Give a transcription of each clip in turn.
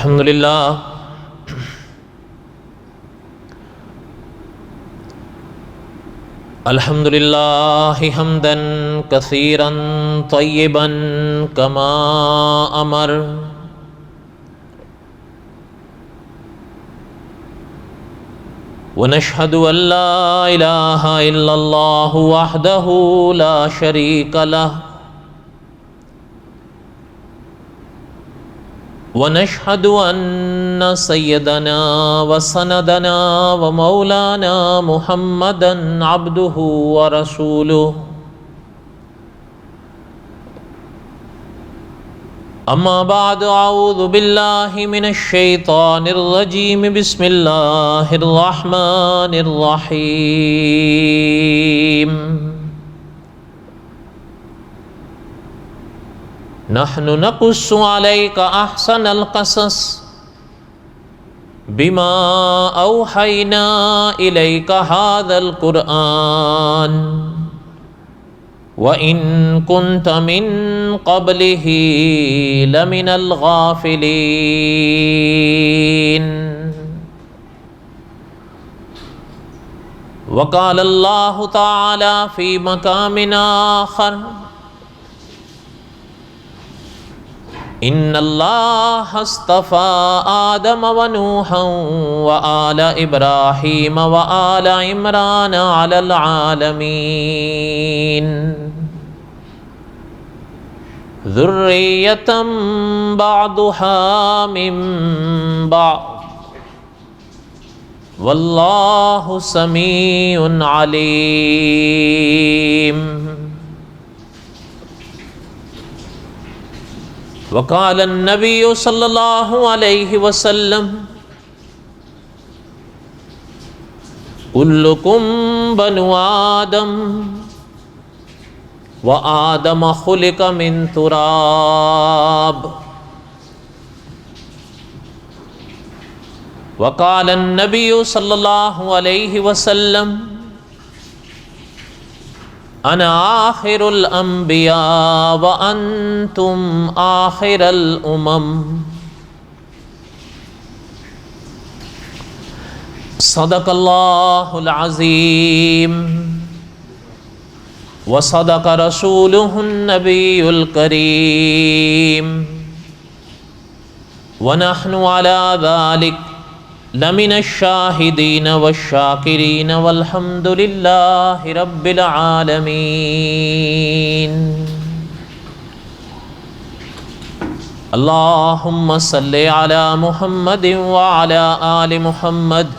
الحمد للہ الحمد للہ حمدا کثیرا طیبا کما امر ونشهد ان لا الہ الا اللہ وحدہ لا شریک لہ ونشهد ان سیدنا وسندنا ومولانا محمدا عبده ورسوله اما بعد اعوذ باللہ من الشیطان الرجیم بسم اللہ الرحمن الرحیم نحن نقص عليك احسن القصص بما اوحينا اليك هذا القرآن وان كنت من قبله لمن الغافلين وقال الله تعالى في مقام آخر ان اللہ اصطفى آدم ونوحا وآل ابراہیم وآل عمران علی العالمین ذریۃ بعضها من بعض واللہ سمیع علیم وقال النبی صلی اللہ علیہ وسلم کلکم بنو آدم وآدم خلق من تراب وقال النبی صلی اللہ علیہ وسلم انا آخر الانبیاء وانتم آخر الامم صدق اللہ العظیم وصدق رسولہ النبی الکریم ونحن على ذلك لمن الشاہدین والشاکرین والحمد للہ رب العالمین اللہم صلی علی محمد وعلی آل محمد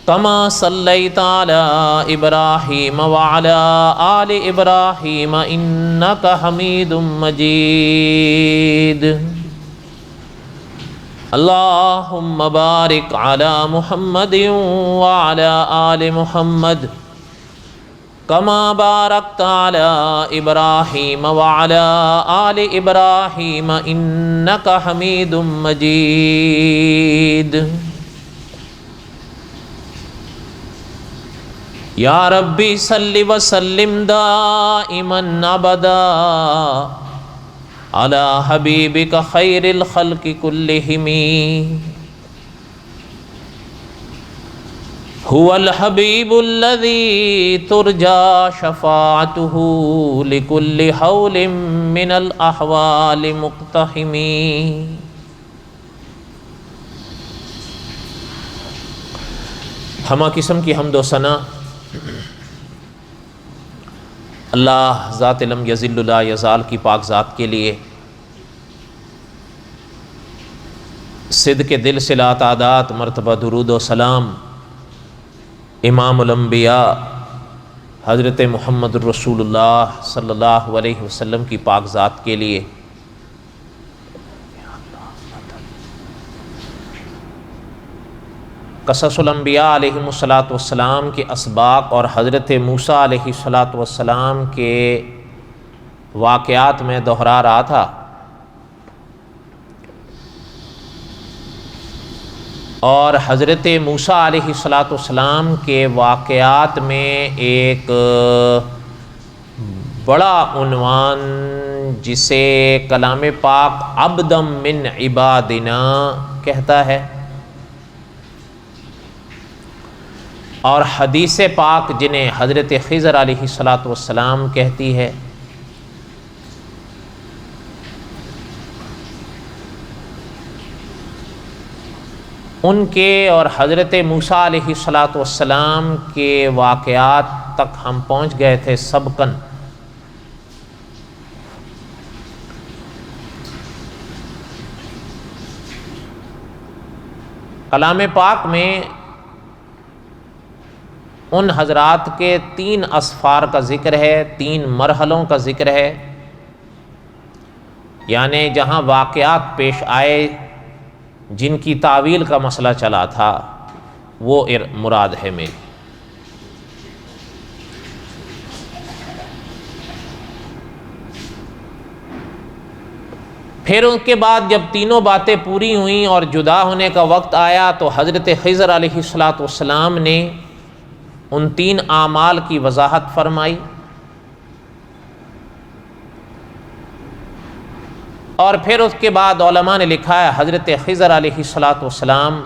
کما صلیت علی ابراہیم وعلی آل ابراہیم انکا حمید مجید اللہم بارک علی محمد وعلی آل محمد کما بارکت علی ابراہیم وعلی آل ابراہیم انکا حمید مجید یا ربی صلی وسلم دائما ابدا علی حبیبک خیر الخلق کلہم هو الحبیب الذی ترجا شفاعته لکل حول من الاحوال مقتحم ہمہ قسم کی حمد و ثنا اللہ ذات لم یذل لا یزال کی پاک ذات کے لیے صدق دل سے لا تعداد مرتبہ درود و سلام امام الانبیاء حضرت محمد الرسول اللہ صلی اللہ علیہ وسلم کی پاک ذات کے لیے قصص الانبیاء علیہم الصلاۃ والسلام کے اسباق اور حضرت موسیٰ علیہ الصلاۃ والسلام کے واقعات میں دہرا رہا تھا، اور حضرت موسیٰ علیہ الصلاۃ والسلام کے واقعات میں ایک بڑا عنوان جسے کلام پاک عبدم من عبادنا کہتا ہے، اور حدیث پاک جنہیں حضرت خضر علیہ الصلاۃ والسلام کہتی ہے، ان کے اور حضرت موسیٰ علیہ الصلاۃ والسلام کے واقعات تک ہم پہنچ گئے تھے سبقاً۔ کلام پاک میں ان حضرات کے 3 اسفار کا ذکر ہے، 3 مرحلوں کا ذکر ہے، یعنی جہاں واقعات پیش آئے جن کی تعویل کا مسئلہ چلا تھا وہ مراد ہے میری۔ پھر ان کے بعد جب تینوں باتیں پوری ہوئیں اور جدا ہونے کا وقت آیا تو حضرت خضر علیہ الصلاۃ والسلام نے ان 3 اعمال کی وضاحت فرمائی، اور پھر اس کے بعد علماء نے لکھا ہے حضرت خضر علیہ الصلاۃ والسلام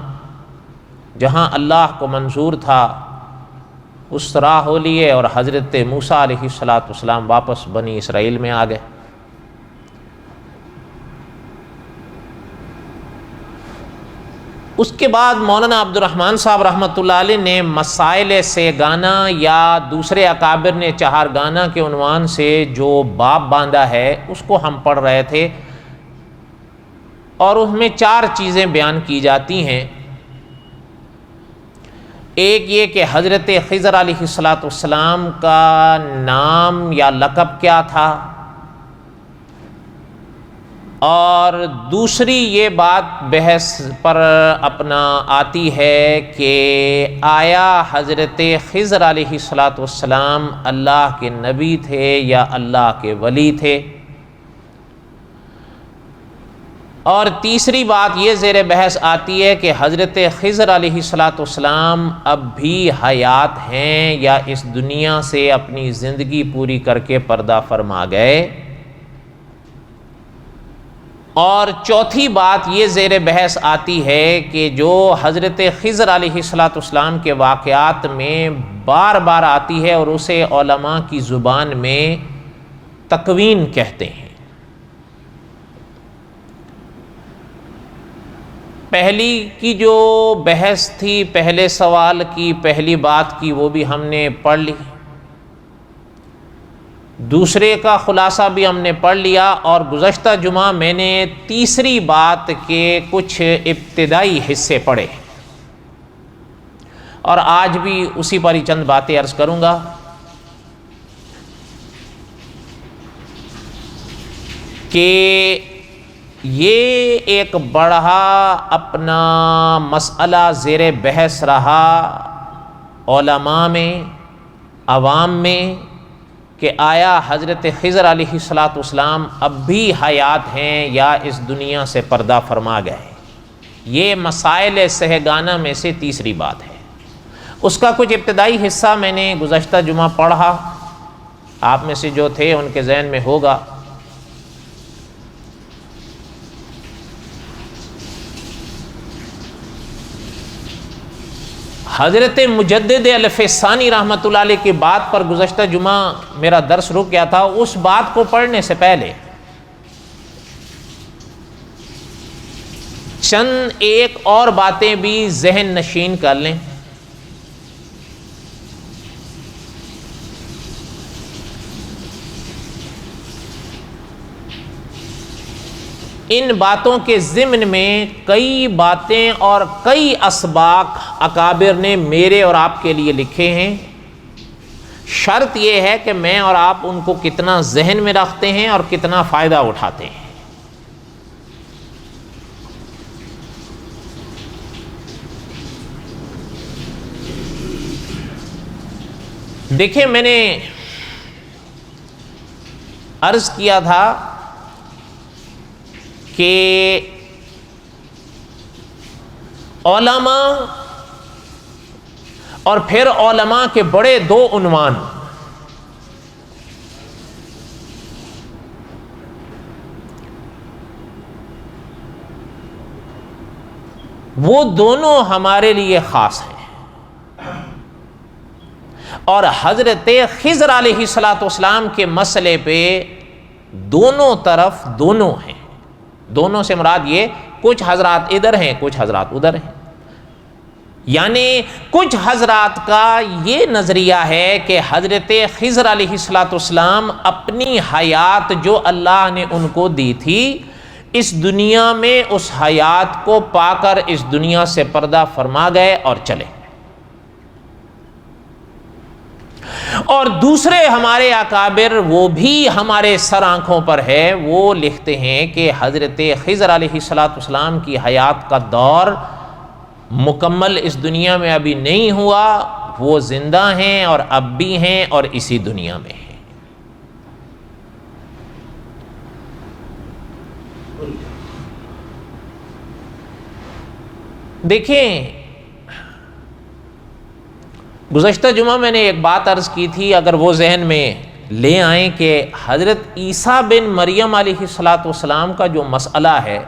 جہاں اللہ کو منظور تھا اس راہ ہو لیے، اور حضرت موسیٰ علیہ الصلاۃ والسلام واپس بنی اسرائیل میں آ گئے۔ اس کے بعد مولانا عبد الرحمن صاحب رحمۃ اللہ علیہ نے مسائل سے گانا یا دوسرے اکابر نے چہارگانہ کے عنوان سے جو باب باندھا ہے اس کو ہم پڑھ رہے تھے، اور اس میں 4 چیزیں بیان کی جاتی ہیں۔ ایک یہ کہ حضرت خضر علیہ الصلاۃ والسلام کا نام یا لقب کیا تھا، اور دوسری یہ بات بحث پر اپنا آتی ہے کہ آیا حضرت خضر علیہ الصلاۃ والسلام اللہ کے نبی تھے یا اللہ کے ولی تھے، اور تیسری بات یہ زیر بحث آتی ہے کہ حضرت خضر علیہ الصلاۃ والسلام اب بھی حیات ہیں یا اس دنیا سے اپنی زندگی پوری کر کے پردہ فرما گئے، اور چوتھی بات یہ زیر بحث آتی ہے کہ جو حضرت خضر علیہ الصلاۃ والسلام کے واقعات میں بار بار آتی ہے اور اسے علماء کی زبان میں تکوین کہتے ہیں۔ پہلی کی جو بحث تھی، پہلے سوال کی پہلی بات کی، وہ بھی ہم نے پڑھ لی، دوسرے کا خلاصہ بھی ہم نے پڑھ لیا، اور گزشتہ جمعہ میں نے تیسری بات کے کچھ ابتدائی حصے پڑھے، اور آج بھی اسی پر ہی چند باتیں عرض کروں گا۔ کہ یہ ایک بڑا اپنا مسئلہ زیر بحث رہا علماء میں، عوام میں، کہ آیا حضرت خضر علیہ الصلاۃ والسلام اب بھی حیات ہیں یا اس دنیا سے پردہ فرما گئے۔ یہ مسائل سہگانہ میں سے تیسری بات ہے۔ اس کا کچھ ابتدائی حصہ میں نے گزشتہ جمعہ پڑھا، آپ میں سے جو تھے ان کے ذہن میں ہوگا۔ حضرت مجدد الف ثانی رحمۃ اللہ علیہ کی بات پر گزشتہ جمعہ میرا درس رک گیا تھا۔ اس بات کو پڑھنے سے پہلے چند ایک اور باتیں بھی ذہن نشین کر لیں۔ ان باتوں کے ضمن میں کئی باتیں اور کئی اسباق اکابر نے میرے اور آپ کے لیے لکھے ہیں۔ شرط یہ ہے کہ میں اور آپ ان کو کتنا ذہن میں رکھتے ہیں اور کتنا فائدہ اٹھاتے ہیں۔ دیکھیں، میں نے عرض کیا تھا کہ علماء اور پھر علماء کے بڑے 2 عنوان، وہ دونوں ہمارے لیے خاص ہیں، اور حضرت خضر علیہ الصلوۃ والسلام کے مسئلے پہ دونوں طرف دونوں ہیں۔ دونوں سے مراد یہ کچھ حضرات ادھر ہیں، کچھ حضرات ادھر ہیں، یعنی کچھ حضرات کا یہ نظریہ ہے کہ حضرت خضر علیہ الصلوۃ والسلام اپنی حیات جو اللہ نے ان کو دی تھی، اس دنیا میں اس حیات کو پا کر اس دنیا سے پردہ فرما گئے اور چلے، اور دوسرے ہمارے اکابر وہ بھی ہمارے سر آنکھوں پر ہے، وہ لکھتے ہیں کہ حضرت خضر علیہ الصلوۃ والسلام کی حیات کا دور مکمل اس دنیا میں ابھی نہیں ہوا، وہ زندہ ہیں اور اب بھی ہیں اور اسی دنیا میں ہیں۔ دیکھیں، گزشتہ جمعہ میں نے ایک بات عرض کی تھی، اگر وہ ذہن میں لے آئیں کہ حضرت عیسیٰ بن مریم علیہ الصلوۃ والسلام کا جو مسئلہ ہے،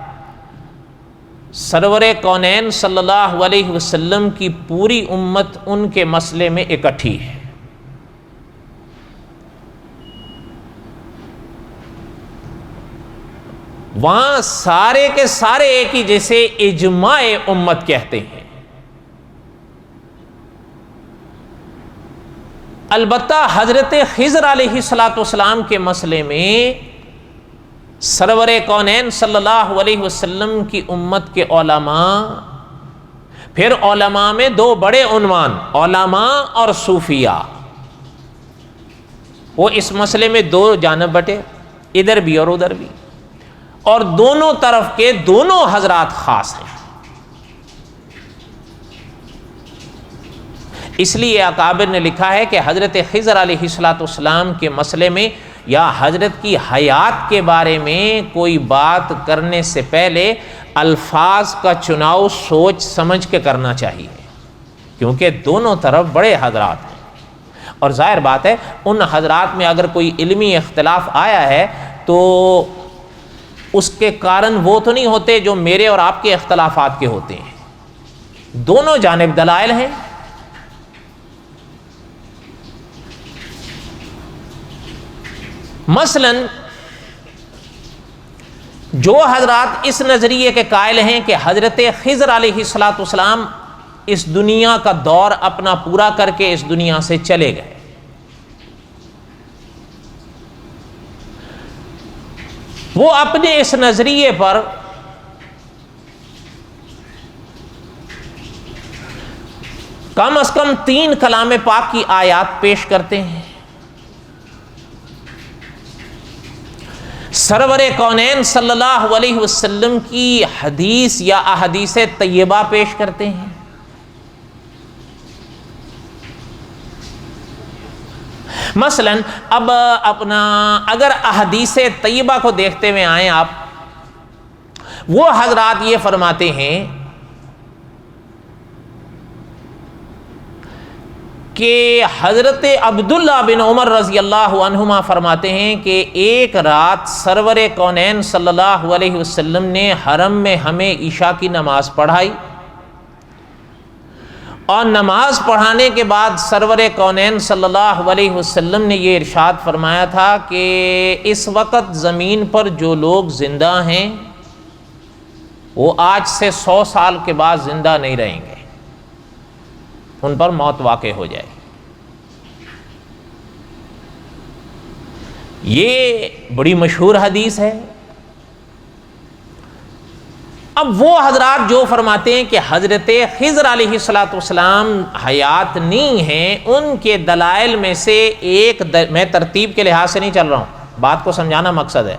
سرور کونین صلی اللہ علیہ وسلم کی پوری امت ان کے مسئلے میں اکٹھی ہے، وہاں سارے کے سارے ایک ہی جیسے اجماع امت کہتے ہیں۔ البتہ حضرت خضر علیہ الصلوۃ والسلام کے مسئلے میں سرور کونین صلی اللہ علیہ وسلم کی امت کے علماء، پھر علماء میں دو بڑے عنوان، علماء اور صوفیاء، وہ اس مسئلے میں دو جانب بٹے، ادھر بھی اور ادھر بھی، اور دونوں طرف کے دونوں حضرات خاص ہیں۔ اس لیے اکابر نے لکھا ہے کہ حضرت خضر علیہ الصلوۃ والسلام کے مسئلے میں یا حضرت کی حیات کے بارے میں کوئی بات کرنے سے پہلے الفاظ کا چناؤ سوچ سمجھ کے کرنا چاہیے، کیونکہ دونوں طرف بڑے حضرات ہیں، اور ظاہر بات ہے ان حضرات میں اگر کوئی علمی اختلاف آیا ہے تو اس کے کارن وہ تو نہیں ہوتے جو میرے اور آپ کے اختلافات کے ہوتے ہیں، دونوں جانب دلائل ہیں۔ مثلا جو حضرات اس نظریے کے قائل ہیں کہ حضرت خضر علیہ الصلوۃ والسلام اس دنیا کا دور اپنا پورا کر کے اس دنیا سے چلے گئے، وہ اپنے اس نظریے پر کم از کم 3 کلام پاک کی آیات پیش کرتے ہیں، سرور کونین صلی اللہ علیہ وسلم کی حدیث یا احادیث طیبہ پیش کرتے ہیں، مثلا اب اپنا اگر احادیث طیبہ کو دیکھتے ہوئے آئیں آپ، وہ حضرات یہ فرماتے ہیں کہ حضرت عبداللہ بن عمر رضی اللہ عنہما فرماتے ہیں کہ ایک رات سرور کونین صلی اللہ علیہ وسلم نے حرم میں ہمیں عشاء کی نماز پڑھائی، اور نماز پڑھانے کے بعد سرور کونین صلی اللہ علیہ وسلم نے یہ ارشاد فرمایا تھا کہ اس وقت زمین پر جو لوگ زندہ ہیں وہ آج سے 100 سال کے بعد زندہ نہیں رہیں گے، ان پر موت واقع ہو جائے گی۔ یہ بڑی مشہور حدیث ہے۔ اب وہ حضرات جو فرماتے ہیں کہ حضرت خضر علیہ الصلوۃ والسلام حیات نہیں ہیں، ان کے دلائل میں سے ایک میں ترتیب کے لحاظ سے نہیں چل رہا ہوں، بات کو سمجھانا مقصد ہے،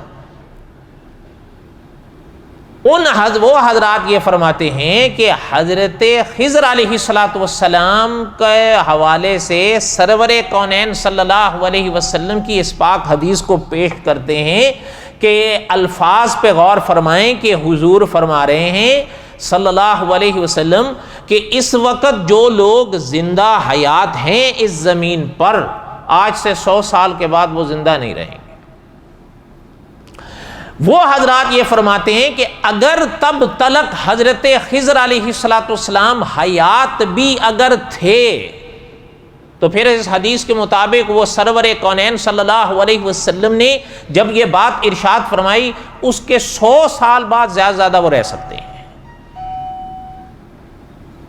وہ حضرات یہ فرماتے ہیں کہ حضرت خضر علیہ الصلوۃ والسلام کے حوالے سے سرور کونین صلی اللہ علیہ وسلم کی اس پاک حدیث کو پیش کرتے ہیں کہ الفاظ پہ غور فرمائیں کہ حضور فرما رہے ہیں صلی اللہ علیہ وسلم کہ اس وقت جو لوگ زندہ حیات ہیں اس زمین پر، آج سے 100 سال کے بعد وہ زندہ نہیں رہیں گے۔ وہ حضرات یہ فرماتے ہیں کہ اگر تب تلک حضرت خضر علیہ السلام حیات بھی اگر تھے تو پھر اس حدیث کے مطابق وہ سرور کونین صلی اللہ علیہ وسلم نے جب یہ بات ارشاد فرمائی اس کے 100 سال بعد زیادہ وہ رہ سکتے ہیں۔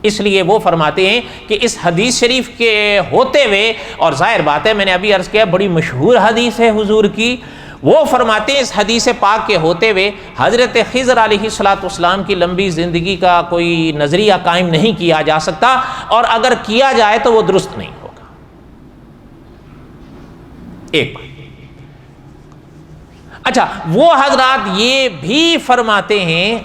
اس لیے وہ فرماتے ہیں کہ اس حدیث شریف کے ہوتے ہوئے، اور ظاہر بات ہے میں نے ابھی عرض کیا بڑی مشہور حدیث ہے حضور کی، وہ فرماتے ہیں اس حدیث پاک کے ہوتے ہوئے حضرت خضر علیہ السلام کی لمبی زندگی کا کوئی نظریہ قائم نہیں کیا جا سکتا، اور اگر کیا جائے تو وہ درست نہیں ہوگا۔ ایک بات۔ اچھا، وہ حضرات یہ بھی فرماتے ہیں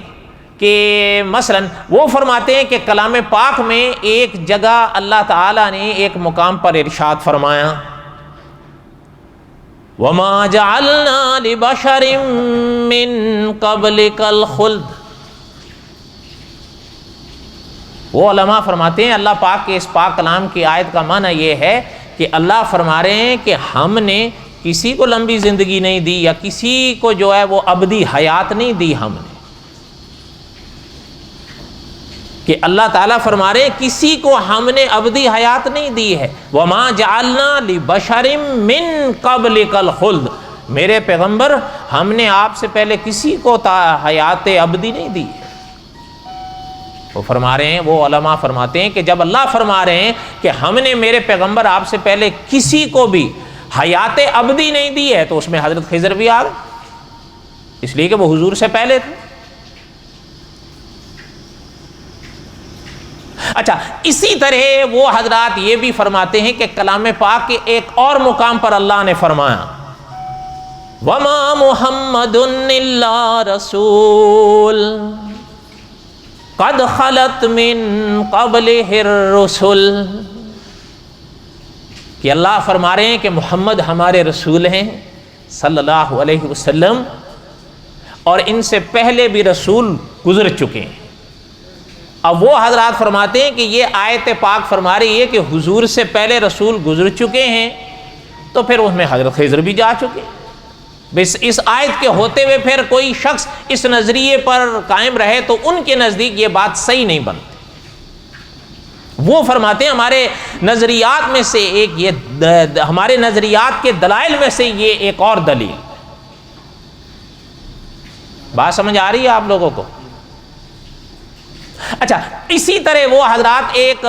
کہ مثلا وہ فرماتے ہیں کہ کلام پاک میں ایک جگہ اللہ تعالیٰ نے ایک مقام پر ارشاد فرمایا وَمَا جَعَلْنَا لِبَشَرٍ مِّن قَبْلِكَ الْخُلْدَ۔ وہ علماء فرماتے ہیں اللہ پاک کے اس پاک کلام کی آیت کا معنی یہ ہے کہ اللہ فرما رہے ہیں کہ ہم نے کسی کو لمبی زندگی نہیں دی یا کسی کو جو ہے وہ ابدی حیات نہیں دی، ہم نے کہ اللہ تعالیٰ فرما رہے ہیں کسی کو ہم نے ابدی حیات نہیں دی ہے۔ وَمَا جَعَلْنَا لِبَشَرٍ مِّن قَبْلِكَ الْخُلْدَ، میرے پیغمبر ہم نے آپ سے پہلے کسی کو حیات ابدی نہیں دی ہے۔ وہ فرما رہے ہیں، وہ علماء فرماتے ہیں کہ جب اللہ فرما رہے ہیں کہ ہم نے میرے پیغمبر آپ سے پہلے کسی کو بھی حیات ابدی نہیں دی ہے، تو اس میں حضرت خضر بھی آ گئے، اس لیے کہ وہ حضور سے پہلے تھے۔ اچھا، اسی طرح وہ حضرات یہ بھی فرماتے ہیں کہ کلام پاک کے ایک اور مقام پر اللہ نے فرمایا وَمَا مُحَمَّدٌ إِلَّا رَسُولٌ قَدْ خَلَتْ مِن قَبْلِهِ الرُّسُلُ، کہ اللہ فرما رہے ہیں کہ محمد ہمارے رسول ہیں صلی اللہ علیہ وسلم، اور ان سے پہلے بھی رسول گزر چکے ہیں۔ اب وہ حضرات فرماتے ہیں کہ یہ آیت پاک فرما رہی ہے کہ حضور سے پہلے رسول گزر چکے ہیں، تو پھر اس میں حضرت خضر بھی جا چکے ہیں۔ بس اس آیت کے ہوتے ہوئے پھر کوئی شخص اس نظریے پر قائم رہے تو ان کے نزدیک یہ بات صحیح نہیں بنتی۔ وہ فرماتے ہیں ہمارے نظریات میں سے ایک یہ، ہمارے نظریات کے دلائل میں سے یہ ایک اور دلیل۔ بات سمجھ آ رہی ہے آپ لوگوں کو؟ اچھا، اسی طرح وہ حضرات ایک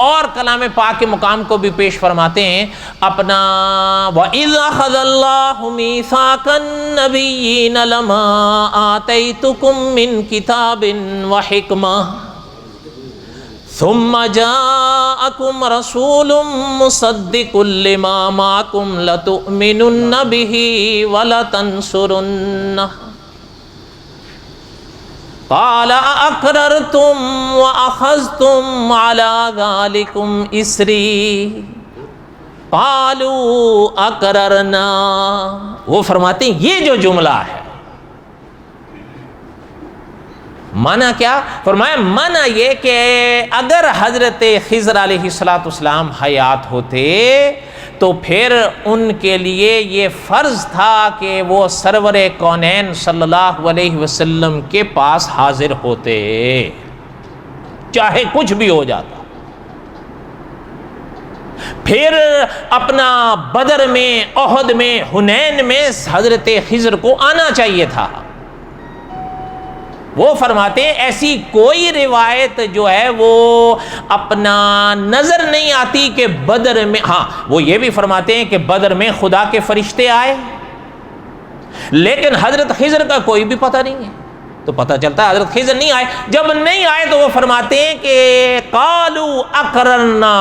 اور کلام پاک کے مقام کو بھی پیش فرماتے ہیں اپنا وَإِذْ أَخَذَ اللَّهُ مِيثَاقَ النَّبِيِّينَ لَمَا آتَيْتُكُم مِّن كِتَابٍ وَحِكْمَةٍ ثُمَّ جَاءَكُمْ رَسُولٌ مُصَدِّقٌ لِّمَا مَعَكُمْ لَتُؤْمِنُنَّ بِهِ وَلَتَنصُرُنَّهُ قال اقررتم واخذتم على ذلكم اسری قالوا اقررنا۔ وہ فرماتے ہیں یہ جو جملہ ہے معنی کیا؟ فرمایا معنی یہ کہ اگر حضرت خضر علیہ السلام حیات ہوتے تو پھر ان کے لیے یہ فرض تھا کہ وہ سرور کونین صلی اللہ علیہ وسلم کے پاس حاضر ہوتے، چاہے کچھ بھی ہو جاتا۔ پھر اپنا بدر میں، احد میں، حنین میں حضرت خضر کو آنا چاہیے تھا۔ وہ فرماتے ہیں ایسی کوئی روایت جو ہے وہ اپنا نظر نہیں آتی کہ بدر میں، ہاں وہ یہ بھی فرماتے ہیں کہ بدر میں خدا کے فرشتے آئے، لیکن حضرت خضر کا کوئی بھی پتہ نہیں ہے۔ تو پتہ چلتا ہے حضرت خضر نہیں آئے۔ جب نہیں آئے تو وہ فرماتے ہیں کہ قالوا اقررنا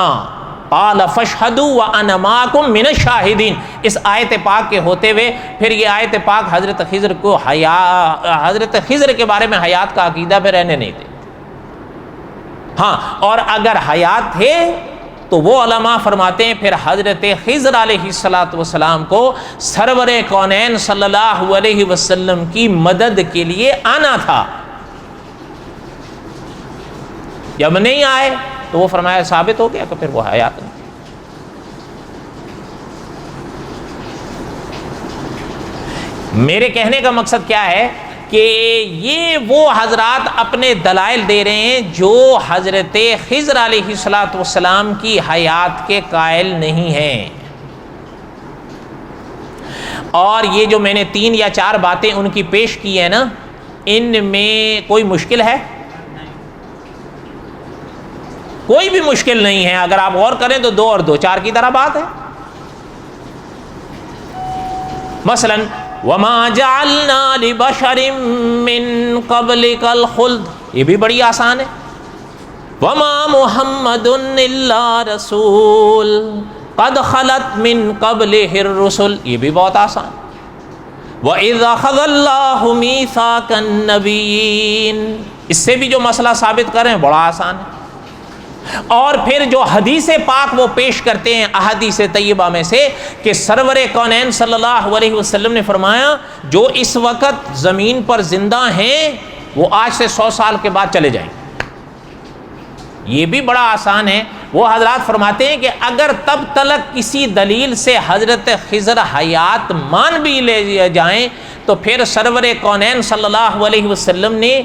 قال فاشهدوا وانا معكم من الشاهدين۔ اس آیت پاک کے ہوتے ہوئے پھر یہ آیت پاک حضرت خضر کو حضرت خضر کے بارے میں حیات کا عقیدہ پہ رہنے نہیں دیتے۔ ہاں، اور اگر حیات تھے تو وہ علماء فرماتے ہیں پھر حضرت خضر علیہ السلام کو سرور کونین صلی اللہ علیہ وسلم کی مدد کے لیے آنا تھا۔ جب نہیں آئے تو وہ فرمایا ثابت ہو گیا کہ پھر وہ حیات نہیں۔ میرے کہنے کا مقصد کیا ہے کہ یہ وہ حضرات اپنے دلائل دے رہے ہیں جو حضرت خضر علیہ السلام کی حیات کے قائل نہیں ہیں. اور یہ جو میں نے 3 یا 4 باتیں ان کی پیش کی ہیں نا، ان میں کوئی مشکل ہے؟ کوئی بھی مشکل نہیں ہے. اگر آپ غور کریں تو 2 اور 2 4 کی طرح بات ہے. مثلا وَمَا جَعَلْنَا لِبَشَرٍ مِّن قَبْلِكَ الْخُلْدَ، یہ بھی بڑی آسان ہے. وَمَا مُحَمَّدٌ إِلَّا رَسُولٌ قَدْ خَلَتْ مِن قَبْلِهِ الرُّسُلُ، یہ بھی بہت آسان. وَإِذْ أَخَذَ اللَّهُ مِيثَاقَ النَّبِيِّينَ، اس سے بھی جو مسئلہ ثابت کریں بڑا آسان ہے. اور پھر جو حدیث پاک وہ پیش کرتے ہیں احادیث طیبہ میں سے کہ سرور کونین صلی اللہ علیہ وسلم نے فرمایا جو اس وقت زمین پر زندہ ہیں وہ آج سے 100 سال کے بعد چلے جائیں. یہ بھی بڑا آسان ہے. وہ حضرات فرماتے ہیں کہ اگر تب تلک کسی دلیل سے حضرت خضر حیات مان بھی لے جائیں تو پھر سرور کونین صلی اللہ علیہ وسلم نے،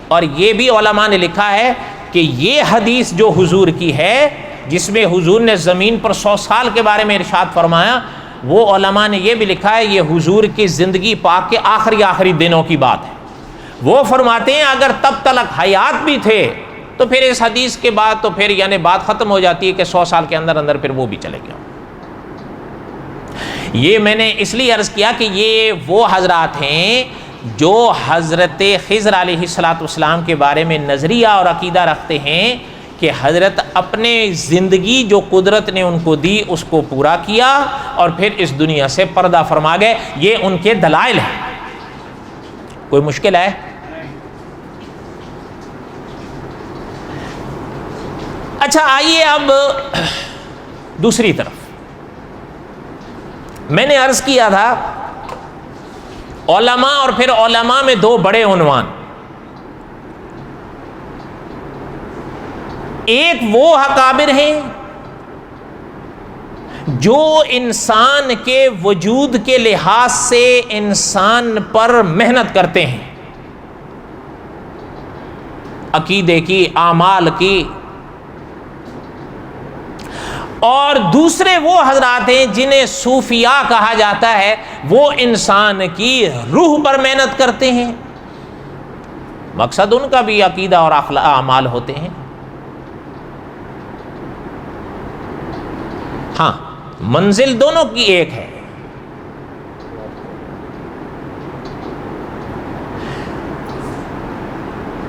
اور یہ بھی علماء نے لکھا ہے کہ یہ حدیث جو حضور کی ہے جس میں حضور نے زمین پر 100 سال کے بارے میں ارشاد فرمایا، وہ علماء نے یہ بھی لکھا ہے یہ حضور کی زندگی پاک کے آخری دنوں کی بات ہے. وہ فرماتے ہیں اگر تب تلک حیات بھی تھے تو پھر اس حدیث کے بعد تو پھر یعنی بات ختم ہو جاتی ہے کہ 100 سال کے اندر پھر وہ بھی چلے گئے. یہ میں نے اس لیے عرض کیا کہ یہ وہ حضرات ہیں جو حضرت خضر علیہ السلام کے بارے میں نظریہ اور عقیدہ رکھتے ہیں کہ حضرت اپنے زندگی جو قدرت نے ان کو دی اس کو پورا کیا اور پھر اس دنیا سے پردہ فرما گئے. یہ ان کے دلائل ہیں. کوئی مشکل ہے؟ اچھا آئیے اب دوسری طرف. میں نے عرض کیا تھا علماء اور پھر علماء میں 2 بڑے عنوان. ایک وہ اکابر ہیں جو انسان کے وجود کے لحاظ سے انسان پر محنت کرتے ہیں، عقیدے کی، اعمال کی. اور دوسرے وہ حضرات ہیں جنہیں صوفیاء کہا جاتا ہے، وہ انسان کی روح پر محنت کرتے ہیں. مقصد ان کا بھی عقیدہ اور اعمال ہوتے ہیں. ہاں منزل دونوں کی ایک ہے.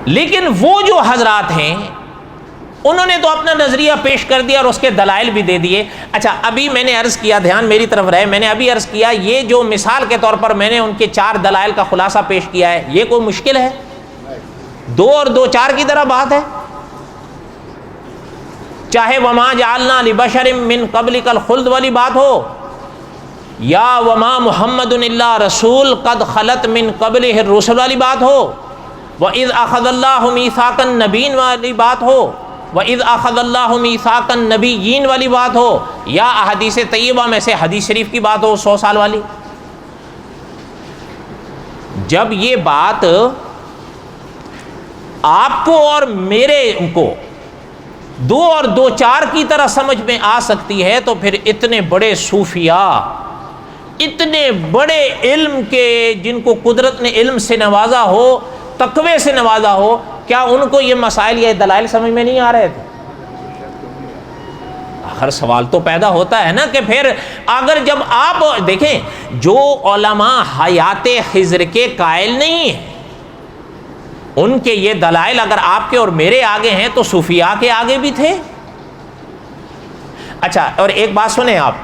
لیکن وہ جو حضرات ہیں انہوں نے تو اپنا نظریہ پیش کر دیا اور اس کے دلائل بھی دے دیے. اچھا ابھی میں نے عرض کیا، دھیان میری طرف رہے، میں نے ابھی عرض کیا یہ جو مثال کے طور پر میں نے ان کے 4 دلائل کا خلاصہ پیش کیا ہے، یہ کوئی مشکل ہے؟ 2 اور 2 4 کی طرح بات ہے. چاہے وما جعلنا لبشر من قبلک الخلد والی بات ہو یا وما محمد الا رسول قد خلت من قبلہ الرسل والی بات ہو، وَإِذْ أَخَذَ اللَّهُ مِيثَاقَ النَّبِيِّينَ والی بات ہو، وَإِذْ أَخَذَ اللَّهُ مِيثَاقَ النَّبِيِّينَ والی بات ہو، یا احادیث طیبہ میں سے حدیث شریف کی بات ہو 100 سال والی. جب یہ بات آپ کو اور میرے کو 2 اور 2 4 کی طرح سمجھ میں آ سکتی ہے تو پھر اتنے بڑے صوفیاء، اتنے بڑے علم کے جن کو قدرت نے علم سے نوازا ہو، تقوی سے نوازا ہو، کیا ان کو یہ مسائل یا دلائل سمجھ میں نہیں آ رہے تھے؟ ہر سوال تو پیدا ہوتا ہے نا کہ پھر اگر جب آپ دیکھیں جو علماء حیات خضر کے قائل نہیں ہیں ان کے یہ دلائل اگر آپ کے اور میرے آگے ہیں تو صوفیاء کے آگے بھی تھے. اچھا اور ایک بات سنیں آپ،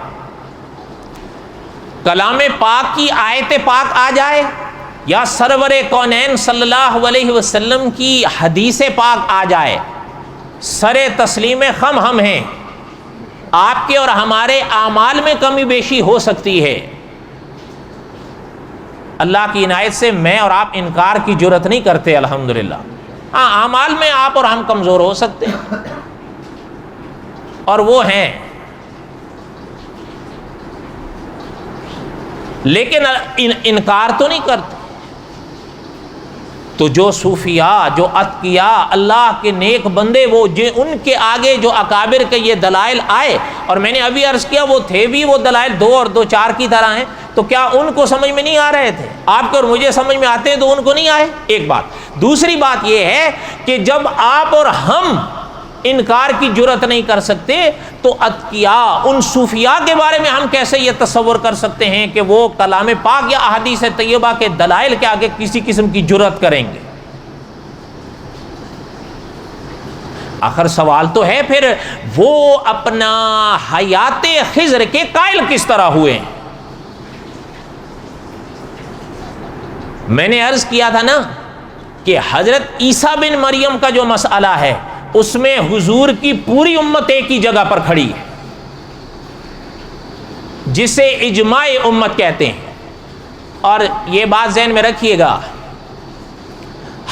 کلام پاک کی آیت پاک آ جائے یا سرور کونین صلی اللہ علیہ وسلم کی حدیث پاک آ جائے، سر تسلیم خم ہم ہیں. آپ کے اور ہمارے اعمال میں کمی بیشی ہو سکتی ہے، اللہ کی عنایت سے میں اور آپ انکار کی جرت نہیں کرتے الحمدللہ. ہاں اعمال میں آپ اور ہم کمزور ہو سکتے ہیں اور وہ ہیں، لیکن انکار تو نہیں کرتے. تو جو صوفیاء، جو اتقیاء، اللہ کے نیک بندے، وہ ان کے آگے جو اکابر کے یہ دلائل آئے، اور میں نے ابھی عرض کیا وہ تھے بھی وہ دلائل 2 اور 2 4 کی طرح ہیں، تو کیا ان کو سمجھ میں نہیں آ رہے تھے؟ آپ کو اور مجھے سمجھ میں آتے ہیں تو ان کو نہیں آئے. ایک بات. دوسری بات یہ ہے کہ جب آپ اور ہم انکار کی جرت نہیں کر سکتے تو اتقیاء، ان صوفیاء کے بارے میں ہم کیسے یہ تصور کر سکتے ہیں کہ وہ کلام پاک یا احادیث طیبہ کے دلائل کے آگے کسی قسم کی جرت کریں گے؟ آخر سوال تو ہے پھر وہ اپنا حیات خضر کے قائل کس طرح ہوئے ہیں؟ میں نے عرض کیا تھا نا کہ حضرت عیسیٰ بن مریم کا جو مسئلہ ہے اس میں حضور کی پوری امت ایک ہی جگہ پر کھڑی ہے، جسے اجماع امت کہتے ہیں. اور یہ بات ذہن میں رکھیے گا،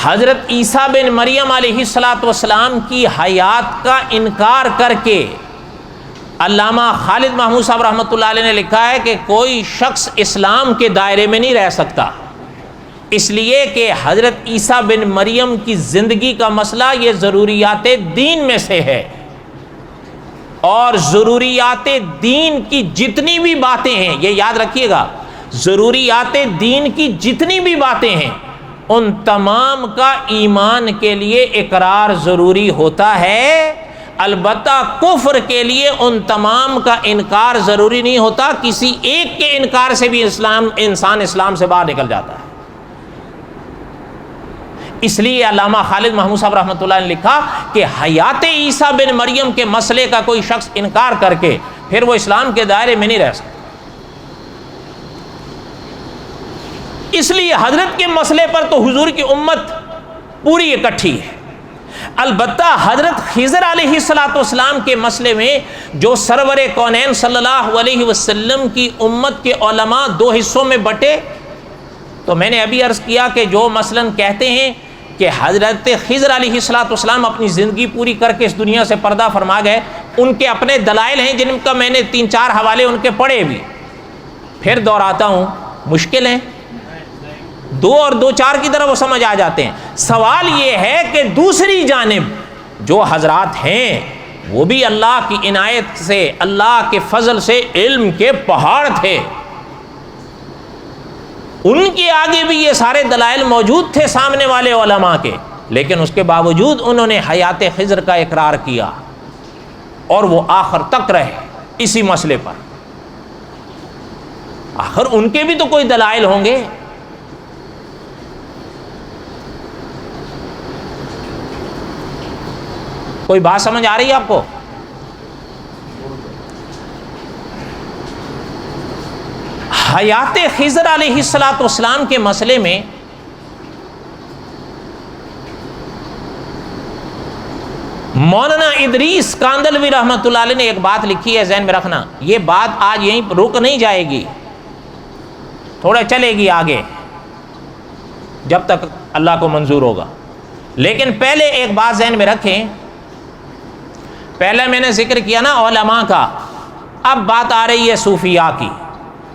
حضرت عیسیٰ بن مریم علیہ الصلاۃ والسلام کی حیات کا انکار کر کے علامہ خالد محمود صاحب رحمۃ اللہ علیہ نے لکھا ہے کہ کوئی شخص اسلام کے دائرے میں نہیں رہ سکتا، اس لیے کہ حضرت عیسیٰ بن مریم کی زندگی کا مسئلہ یہ ضروریات دین میں سے ہے، اور ضروریات دین کی جتنی بھی باتیں ہیں، یہ یاد رکھیے گا، ضروریات دین کی جتنی بھی باتیں ہیں ان تمام کا ایمان کے لیے اقرار ضروری ہوتا ہے. البتہ کفر کے لیے ان تمام کا انکار ضروری نہیں ہوتا. کسی ایک کے انکار سے بھی انسان اسلام سے باہر نکل جاتا ہے. اس لیے علامہ خالد محمود صاحب رحمۃ اللہ نے لکھا کہ حیات عیسیٰ بن مریم کے مسئلے کا کوئی شخص انکار کر کے پھر وہ اسلام کے دائرے میں نہیں رہ سکتا. اس لیے حضرت کے مسئلے پر تو حضور کی امت پوری اکٹھی ہے. البتہ حضرت خضر علیہ الصلاۃ والسلام کے مسئلے میں جو سرور کونین صلی اللہ علیہ وسلم کی امت کے علماء 2 حصوں میں بٹے، تو میں نے ابھی عرض کیا کہ جو مثلاً کہتے ہیں کہ حضرت خضر علیہ الصلاۃ والسلام اپنی زندگی پوری کر کے اس دنیا سے پردہ فرما گئے، ان کے اپنے دلائل ہیں جن کا میں نے 3-4 حوالے ان کے پڑھے بھی. پھر دہراتا ہوں، مشکل ہیں، 2 اور 2 4 کی طرح وہ سمجھ آ جاتے ہیں. سوال یہ ہے کہ دوسری جانب جو حضرات ہیں وہ بھی اللہ کی عنایت سے، اللہ کے فضل سے علم کے پہاڑ تھے، ان کے آگے بھی یہ سارے دلائل موجود تھے سامنے والے علماء کے، لیکن اس کے باوجود انہوں نے حیات خضر کا اقرار کیا اور وہ آخر تک رہے اسی مسئلے پر. آخر ان کے بھی تو کوئی دلائل ہوں گے. کوئی بات سمجھ آ رہی ہے آپ کو؟ حیات خضر علیہ الصلاۃ والسلام کے مسئلے میں مولانا ادریس کاندلوی رحمۃ اللہ علیہ نے ایک بات لکھی ہے، ذہن میں رکھنا. یہ بات آج یہیں رک نہیں جائے گی، تھوڑا چلے گی آگے جب تک اللہ کو منظور ہوگا. لیکن پہلے ایک بات ذہن میں رکھیں، پہلے میں نے ذکر کیا نا علماء کا، اب بات آ رہی ہے صوفیاء کی.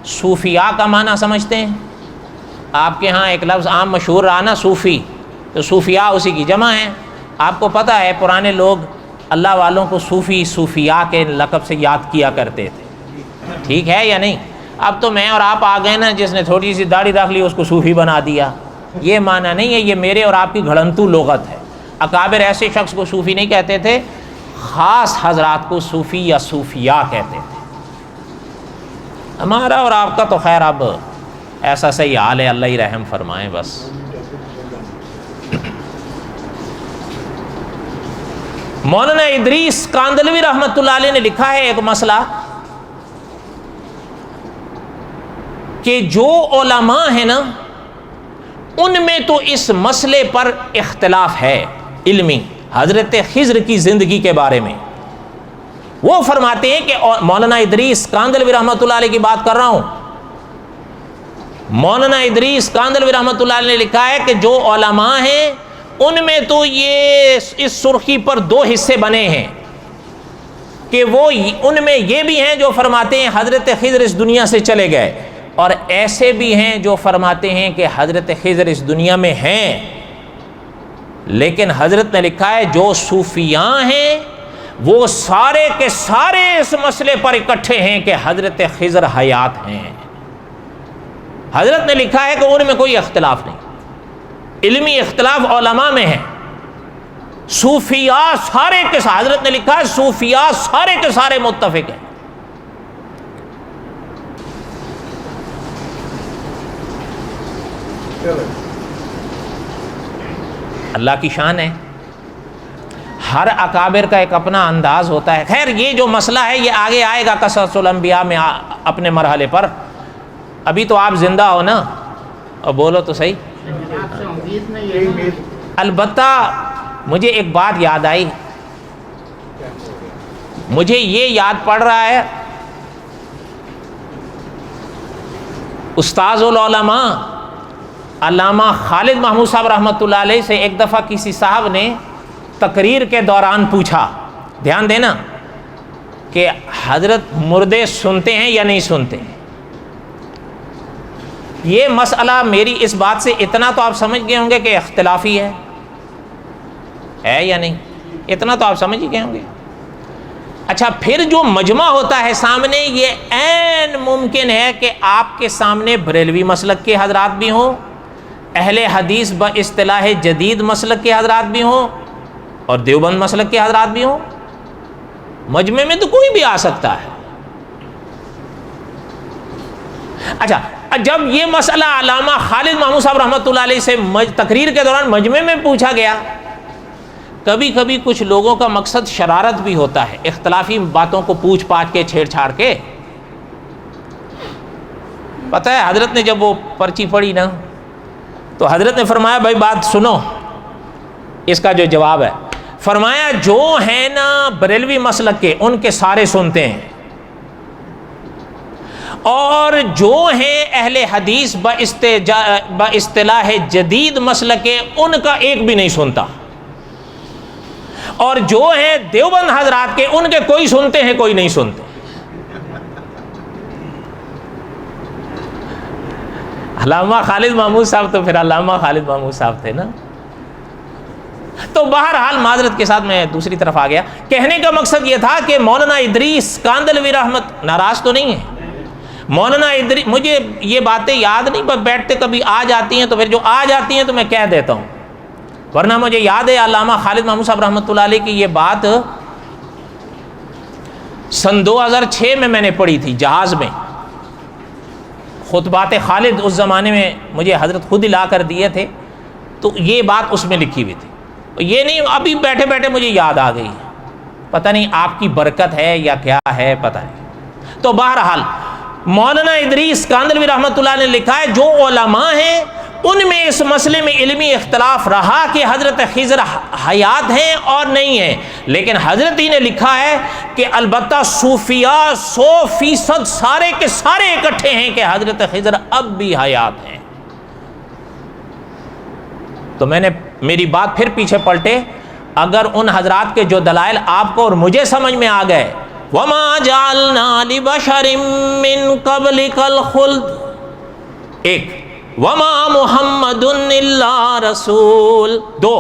صوفیاء کا معنی سمجھتے ہیں؟ آپ کے ہاں ایک لفظ عام مشہور رہا نا صوفی، تو صوفیاء اسی کی جمع ہے. آپ کو پتہ ہے پرانے لوگ اللہ والوں کو صوفی، صوفیاء کے لقب سے یاد کیا کرتے تھے، ٹھیک ہے یا نہیں؟ اب تو میں اور آپ آ گئے نا، جس نے تھوڑی سی داڑھی رکھ لی اس کو صوفی بنا دیا. یہ معنی نہیں ہے، یہ میرے اور آپ کی گھڑنتو لغت ہے. اکابر ایسے شخص کو صوفی نہیں کہتے تھے، خاص حضرات کو صوفی یا صوفیاء کہتے تھے. ہمارا اور آپ کا تو خیر اب ایسا صحیح حال ہے، اللہ ہی رحم فرمائے بس. مولانا ادریس کاندلوی رحمۃ اللہ علیہ نے لکھا ہے ایک مسئلہ کہ جو علماء ہیں نا ان میں تو اس مسئلے پر اختلاف ہے علمی، حضرت خضر کی زندگی کے بارے میں. وہ فرماتے ہیں کہ مولانا ادریس کاندلوی رحمۃ اللہ علیہ کی بات کر رہا ہوں، مولانا ادریس کاندلوی رحمۃ اللہ علیہ نے لکھا ہے کہ جو علماء ہیں ان میں تو یہ اس سرخی پر 2 حصے بنے ہیں کہ وہ ان میں یہ بھی ہیں جو فرماتے ہیں حضرت خضر اس دنیا سے چلے گئے، اور ایسے بھی ہیں جو فرماتے ہیں کہ حضرت خضر اس دنیا میں ہیں، لیکن حضرت نے لکھا ہے جو صوفیاء ہیں وہ سارے کے سارے اس مسئلے پر اکٹھے ہیں کہ حضرت خضر حیات ہیں۔ حضرت نے لکھا ہے کہ ان میں کوئی اختلاف نہیں، علمی اختلاف علماء میں ہے، صوفیاء سارے کے سارے، حضرت نے لکھا ہے صوفیاء سارے کے سارے متفق ہیں۔ اللہ کی شان ہے، ہر اکابر کا ایک اپنا انداز ہوتا ہے۔ خیر یہ جو مسئلہ ہے یہ آگے آئے گا قصص الانبیاء میں اپنے مرحلے پر، ابھی تو آپ زندہ ہو نا، اور بولو تو صحیح۔ البتہ مجھے ایک بات یاد آئی، مجھے یہ یاد پڑ رہا ہے، استاذ العلماء علامہ خالد محمود صاحب رحمۃ اللہ علیہ سے ایک دفعہ کسی صاحب نے تقریر کے دوران پوچھا، دھیان دینا، کہ حضرت مردے سنتے ہیں یا نہیں سنتے ہیں؟ یہ مسئلہ میری اس بات سے اتنا تو آپ سمجھ گئے ہوں گے کہ اختلافی ہے یا نہیں، اتنا تو آپ سمجھ ہی گئے ہوں گے۔ اچھا پھر جو مجمع ہوتا ہے سامنے، یہ عین ممکن ہے کہ آپ کے سامنے بریلوی مسلک کے حضرات بھی ہوں، اہل حدیث با اصطلاح جدید مسلک کے حضرات بھی ہوں، اور دیوبند مسلک کے حضرات بھی ہوں۔ مجمع میں تو کوئی بھی آ سکتا ہے۔ اچھا جب یہ مسئلہ علامہ خالد محمود صاحب رحمۃ اللہ علیہ سے تقریر کے دوران مجمع میں پوچھا گیا، کبھی کبھی کچھ لوگوں کا مقصد شرارت بھی ہوتا ہے، اختلافی باتوں کو پوچھ پاچھ کے چھیڑ چھاڑ کے۔ پتہ ہے حضرت نے جب وہ پرچی پڑھی نا تو حضرت نے فرمایا بھائی بات سنو، اس کا جو جواب ہے، فرمایا جو ہیں نا بریلوی مسلک کے ان کے سارے سنتے ہیں، اور جو ہیں اہل حدیث با اصطلاح جدید مسلک کے ان کا ایک بھی نہیں سنتا، اور جو ہیں دیوبند حضرات کے ان کے کوئی سنتے ہیں کوئی نہیں سنتے۔ علامہ خالد محمود صاحب تو پھر علامہ خالد محمود صاحب تھے نا۔ تو بہرحال معذرت کے ساتھ میں دوسری طرف آ گیا، کہنے کا مقصد یہ تھا کہ مولانا ادریس کاندلوی رحمت، ناراض تو نہیں ہے مولانا ادریس، مجھے یہ باتیں یاد نہیں، پر بیٹھتے کبھی آ جاتی ہیں تو پھر جو آ جاتی ہیں تو میں کہہ دیتا ہوں، ورنہ مجھے یاد ہے علامہ خالد محمود صاحب رحمۃ اللہ علیہ کی یہ بات سن 2006 میں نے پڑھی تھی جہاز میں، خطبات خالد اس زمانے میں مجھے حضرت خود لا کر دیے تھے، تو یہ بات اس میں لکھی ہوئی تھی، یہ نہیں ابھی بیٹھے بیٹھے مجھے یاد آ گئی، پتہ نہیں آپ کی برکت ہے یا کیا ہے پتہ نہیں۔ تو بہرحال مولانا ادریس کاندلوی رحمۃ اللہ نے لکھا ہے جو علماء ہیں ان میں اس مسئلے میں علمی اختلاف رہا کہ حضرت خضر حیات ہیں اور نہیں ہیں، لیکن حضرت ہی نے لکھا ہے کہ البتہ صوفیاء 100% سارے کے سارے اکٹھے ہیں کہ حضرت خضر اب بھی حیات ہیں۔ تو میں نے میری بات پھر پیچھے پلٹے، اگر ان حضرات کے جو دلائل آپ کو اور مجھے سمجھ میں آ گئے، وَمَا جَعَلْنَا لِبَشَرٍ مِّن قَبْلِكَ الْخُلْدَ، ایک وَمَا مُحَمَّدٌ إِلَّا رَسُولٌ، دو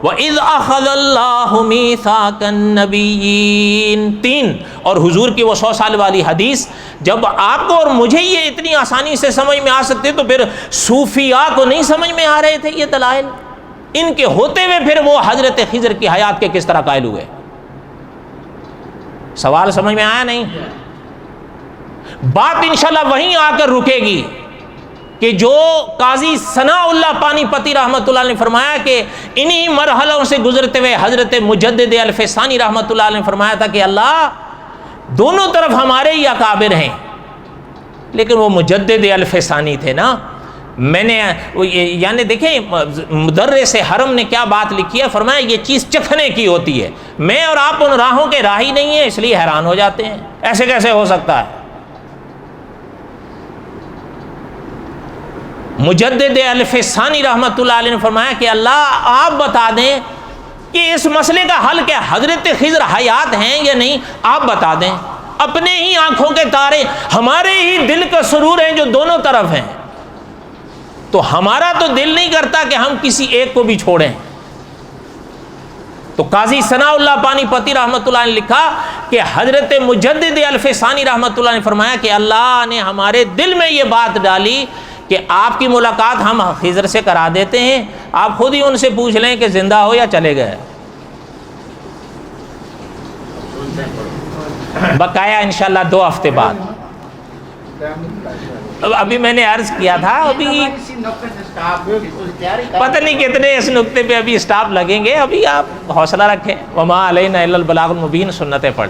وَإِذْ أَخَذَ اللَّهُ مِيثَاقَ النَّبِيِّينَ، تین اور حضور کی وہ 100 سال والی حدیث۔ جب آپ کو اور مجھے یہ اتنی آسانی سے سمجھ میں آ سکتے تو پھر صوفیاء کو نہیں سمجھ میں آ رہے تھے یہ دلائل؟ ان کے ہوتے ہوئے پھر وہ حضرت خضر کی حیات کے کس طرح قائل ہوئے؟ سوال سمجھ میں آیا نہیں؟ بات انشاءاللہ وہیں آ کر رکے گی کہ جو قاضی ثناء اللہ پانی پتی رحمۃ اللہ نے فرمایا کہ انہی مرحلوں سے گزرتے ہوئے حضرت مجدد الفسانی رحمۃ اللہ نے فرمایا تھا کہ اللہ دونوں طرف ہمارے ہی اکابر ہیں، لیکن وہ مجدد الفسانی تھے نا۔ میں نے یعنی دیکھیں مدرس حرم نے کیا بات لکھی ہے، فرمایا یہ چیز چکھنے کی ہوتی ہے، میں اور آپ ان راہوں کے راہی نہیں ہیں، اس لیے حیران ہو جاتے ہیں ایسے کیسے ہو سکتا ہے۔ مجدد الفسانی رحمۃ اللہ علیہ نے فرمایا کہ اللہ آپ بتا دیں کہ اس مسئلے کا حل کیا، حضرت خضر حیات ہیں یا نہیں، آپ بتا دیں۔ اپنے ہی آنکھوں کے تارے، ہمارے ہی دل کا سرور ہیں جو دونوں طرف ہیں، تو ہمارا تو دل نہیں کرتا کہ ہم کسی ایک کو بھی چھوڑیں۔ تو قاضی ثناء اللہ پانی پتی رحمۃ اللہ نے لکھا کہ حضرت مجدد الفسانی رحمۃ اللہ نے فرمایا کہ اللہ نے ہمارے دل میں یہ بات ڈالی کہ آپ کی ملاقات ہم خضر سے کرا دیتے ہیں، آپ خود ہی ان سے پوچھ لیں کہ زندہ ہو یا چلے گئے، بقایا انشاءاللہ 2 ہفتے بعد۔ ابھی میں نے عرض کیا تھا، ابھی پتہ نہیں کتنے اس نقطے پہ ابھی اسٹاپ لگیں گے، ابھی آپ حوصلہ رکھیں۔ وما علینا الا البلاغ المبین، سنتیں پڑھ